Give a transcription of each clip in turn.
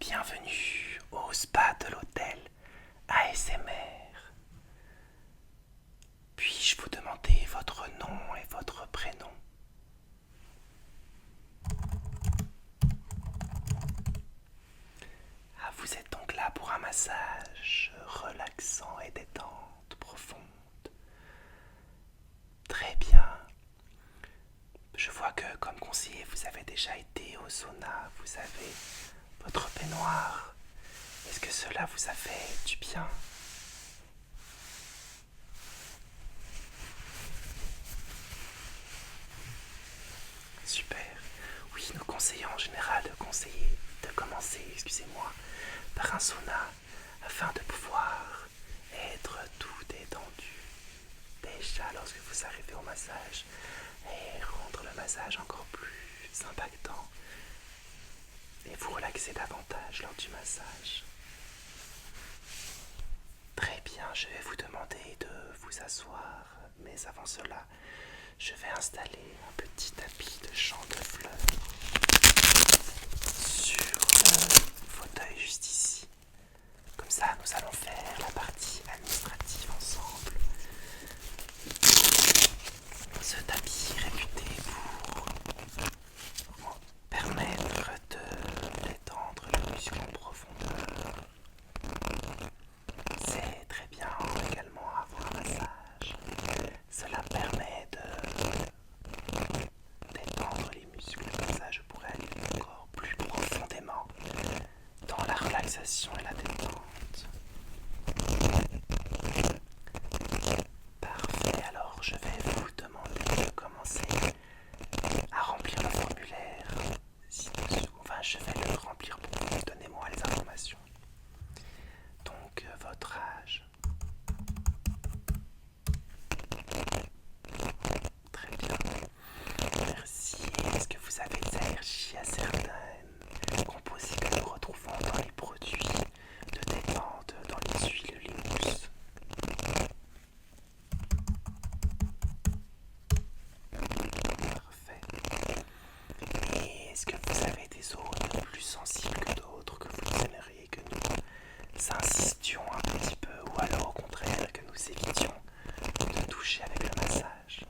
Bienvenue au spa de l'hôtel ASMR. Puis-je vous demander votre nom et votre prénom? Ah, vous êtes donc là pour un massage relaxant et détente profonde. Très bien. Je vois que comme conseiller, vous avez déjà été au sauna, vous avez votre baignoire. Est-ce que cela vous a fait du bien? Super. Oui, nous conseillons en général de commencer, excusez-moi, par un sauna afin de pouvoir être tout détendu déjà lorsque vous arrivez au massage et rendre le massage encore plus impactant et vous relaxer davantage lors du massage. Très bien, je vais vous demander de vous asseoir, mais avant cela, je vais installer un petit tapis de champ de fleurs sur le fauteuil juste ici. Comme ça, nous allons faire la partie administrative ensemble. Ce tapis est réputé pour permettre de détendre le muscle en profondeur. C'est très bien également avoir un massage. Cela permet de détendre les muscles. Comme ça, je pourrais aller encore plus profondément dans la relaxation et la détente. Parfait, alors je vais vous demander de commencer à remplir le formulaire ci-dessous. Enfin, je vais le remplir pour vous. Donnez-moi les informations. Donc, votre âge. Très bien. Merci. Est-ce que vous avez des allergies à certaines composés que nous retrouvons dans les produits de détente, dans les huiles, les mousses? Parfait. Et est-ce que vous avez des zones plus sensibles que d'autres que vous aimeriez que nous insistions un petit peu ou alors au contraire que nous évitions de toucher avec le massage?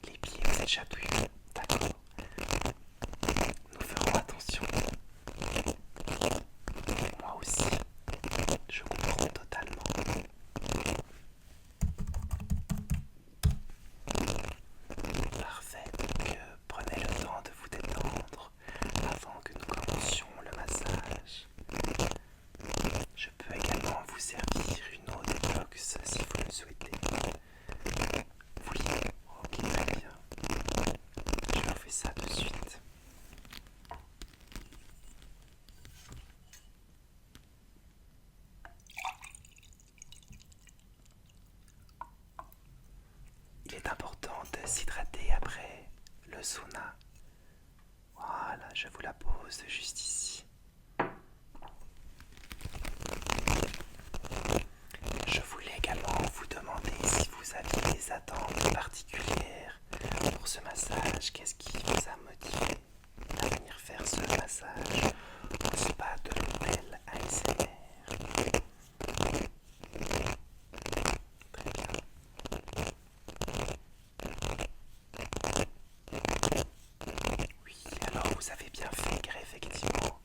Les pieds, vous êtes chatouilleux, d'accord. Nous ferons attention. Moi aussi, je comprends totalement. Parfait, donc prenez le temps de vous détendre avant que nous commencions le massage. Je peux également vous servir une eau détox si vous le souhaitez. Oui, ok, très bien. Je vous fais ça de suite. Il est important de s'hydrater après le sauna. Voilà, je vous la pose juste ici. Je voulais également vous demander si vous aviez des attentes particulières pour ce massage. Qu'est-ce qui vous a motivé à venir faire ce massage au spa de l'hôtel ASMR? Très bien. Oui, alors vous avez bien fait car effectivement,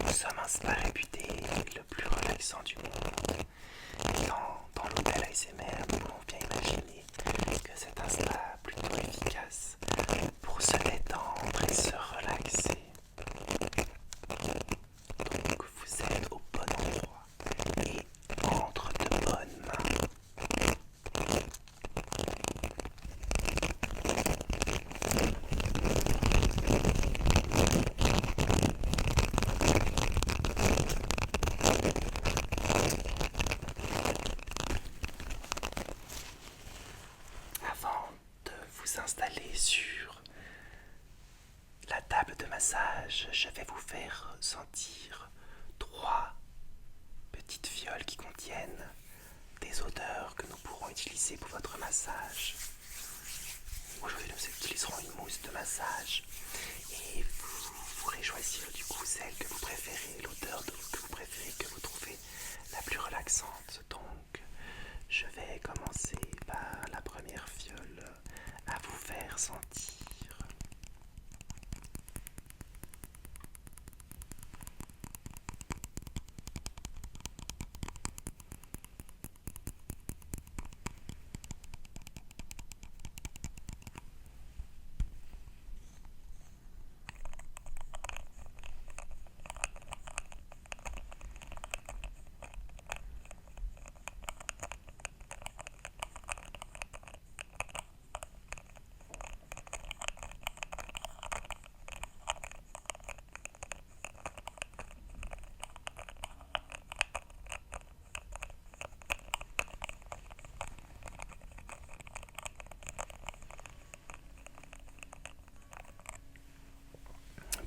nous sommes un spa réputé le plus relaxant du monde. Dans l'hôtel ASMR, nous pouvons bien imaginer que c'est un spa plutôt efficace pour se détendre et se relaxer. Donc vous êtes au bon endroit et entre de bonnes mains. Avant de vous installer sur la table de massage, je vais vous faire sentir 3 petites fioles qui contiennent des odeurs que nous pourrons utiliser pour votre massage. Aujourd'hui, nous utiliserons une mousse de massage et vous pourrez choisir du coup celle que vous préférez, l'odeur que vous relaxante. Donc, je vais commencer par la première fiole à vous faire sentir.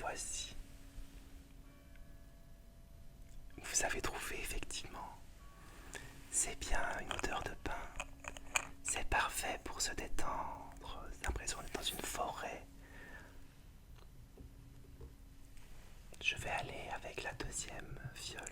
Voici. Vous avez trouvé effectivement. C'est bien une odeur de pain. C'est parfait pour se détendre. J'ai l'impression d'être dans une forêt. Je vais aller avec la deuxième fiole.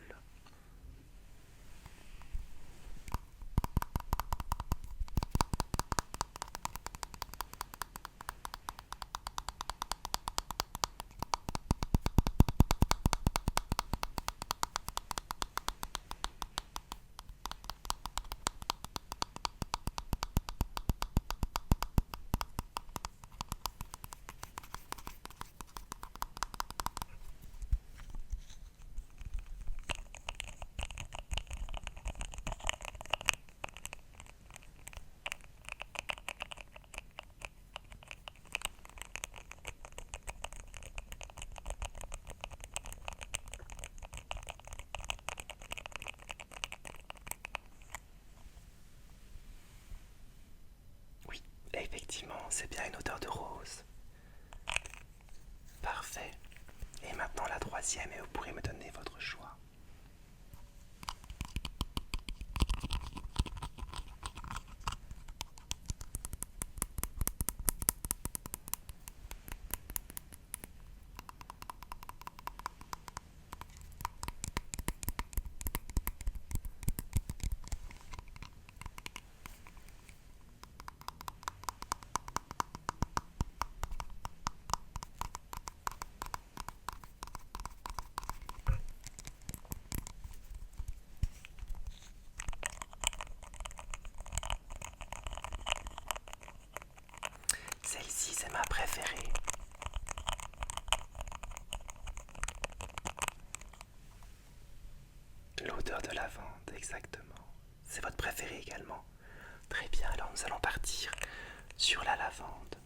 Oui, effectivement, c'est bien une odeur de rose. Parfait. Et maintenant la troisième, et vous pourrez me donner votre choix. Celle-ci, c'est ma préférée. L'odeur de lavande, exactement. C'est votre préférée également. Très bien, alors nous allons partir sur la lavande.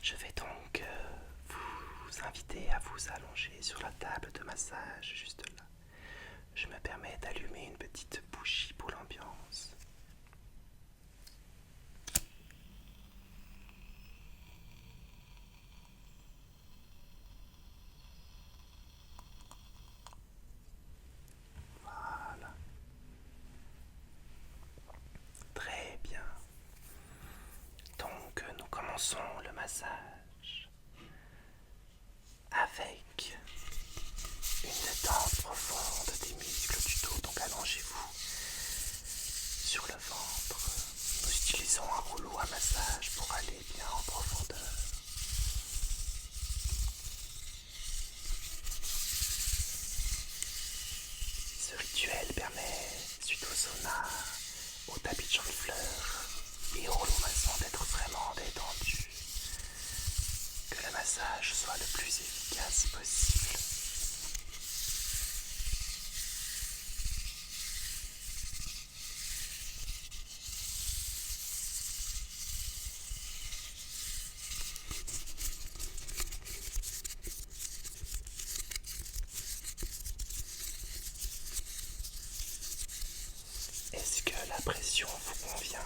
Je vais donc vous inviter à vous allonger sur la table de massage juste là. Je me permets d'allumer une petite bougie pour l'ambiance. Voilà. Très bien. Donc nous commençons le massage avec une détente profonde des muscles du dos. Donc allongez-vous sur le ventre. Nous utilisons un rouleau à massage pour aller bien en profondeur. Ce rituel permet, suite au sauna, au tapis de champ de fleurs et au rouleau maçon, d'être vraiment détendu. Que le massage soit le plus efficace possible. Est-ce que la pression vous convient?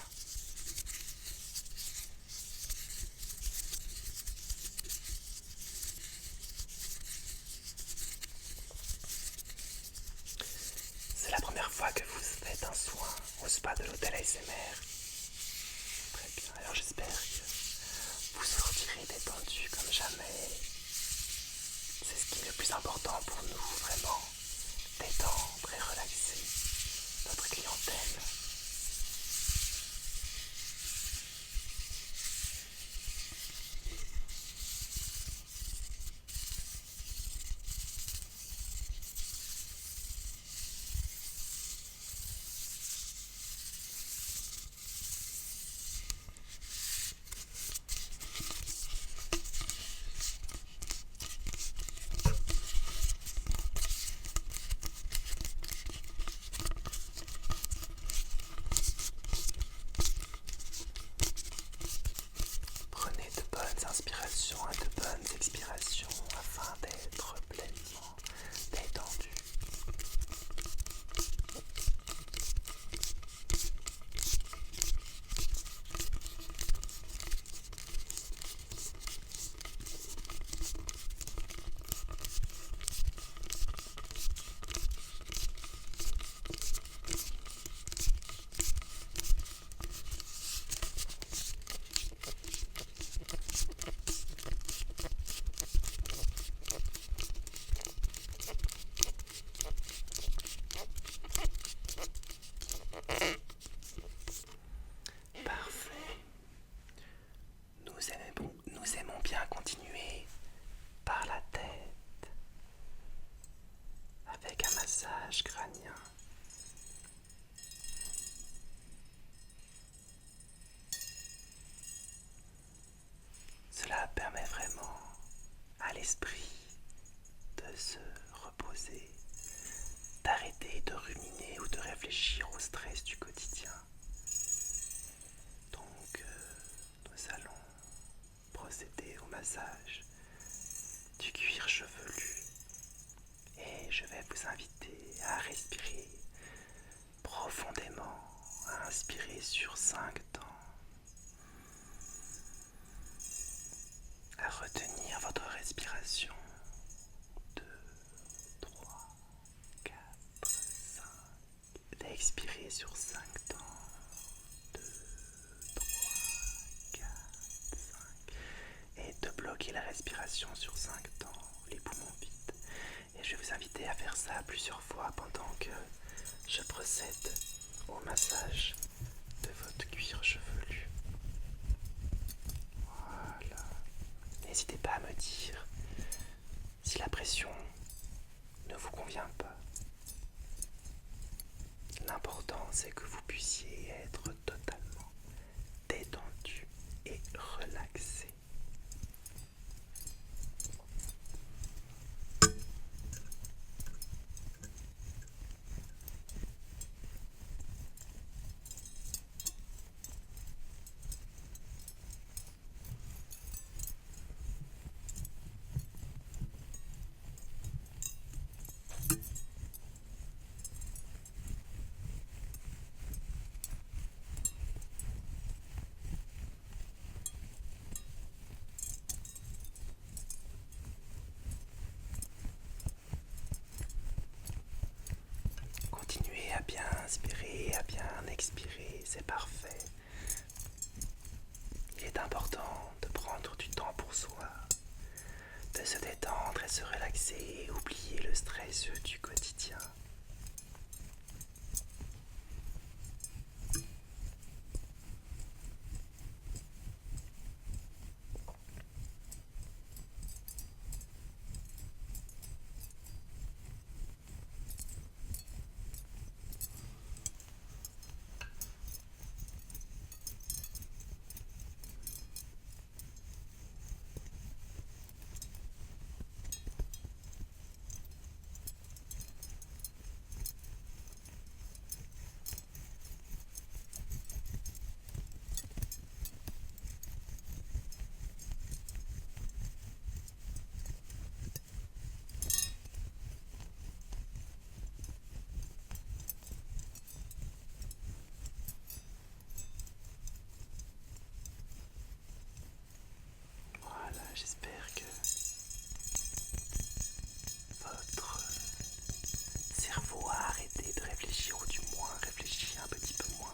C'est la première fois que vous faites un soin au spa de l'hôtel ASMR. Très bien, alors j'espère que vous sortirez détendu comme jamais. C'est ce qui est le plus important pour nous, vraiment, détendre et relaxer massage crânien. Cela permet vraiment à l'esprit de se reposer, d'arrêter de ruminer ou de réfléchir au stress du quotidien. Donc, nous allons procéder au massage du cuir chevelu et je vais vous inviter à respirer profondément, à inspirer sur 5 temps, à retenir votre respiration. 2, 3, 4, 5. D'expirer sur 5 temps. 2, 3, 4, 5. Et de bloquer la respiration sur 5 temps, les poumons vides. Et je vais vous inviter à faire ça plusieurs fois pendant que je procède au massage de votre cuir chevelu. Voilà. N'hésitez pas à me dire si la pression ne vous convient pas. L'important, c'est que vous puissiez être totalement détendu et relaxé. Continuez à bien inspirer, à bien expirer, c'est parfait. Il est important de prendre du temps pour soi, de se détendre et se relaxer et oublier le stress du quotidien. Voilà, j'espère que votre cerveau a arrêté de réfléchir, ou du moins réfléchit un petit peu moins,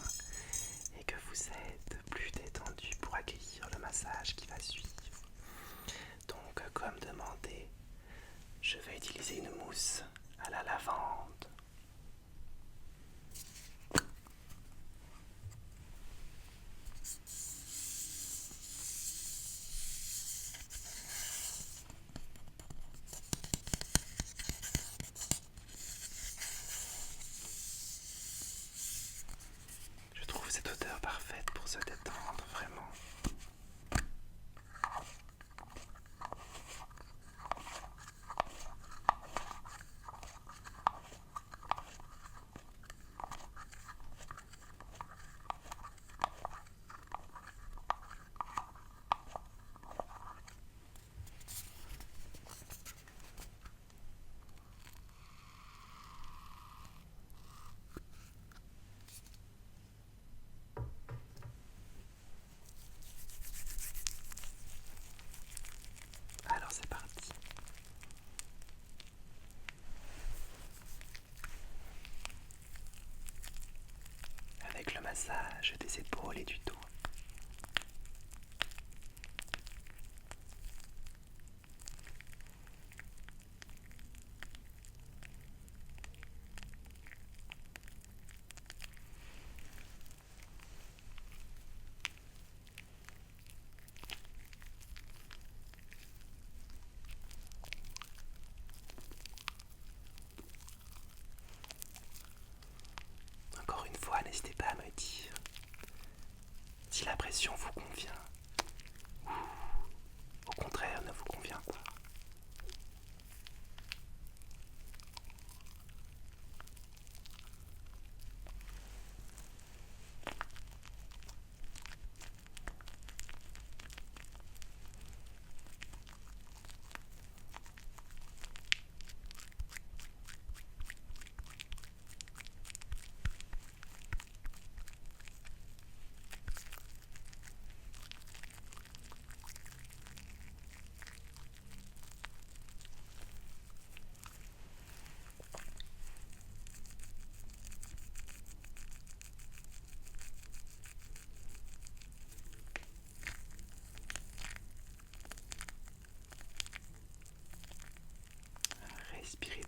et que vous êtes plus détendu pour accueillir le massage qui va suivre. Donc, comme demandé, je vais utiliser une mousse à la lavande. Je trouve cette odeur parfaite pour se détendre, vraiment. Alors c'est parti. Avec le massage des épaules et du dos. n'hésitez pas à me dire si la pression vous convient ou au contraire ne vous convient pas. Respirez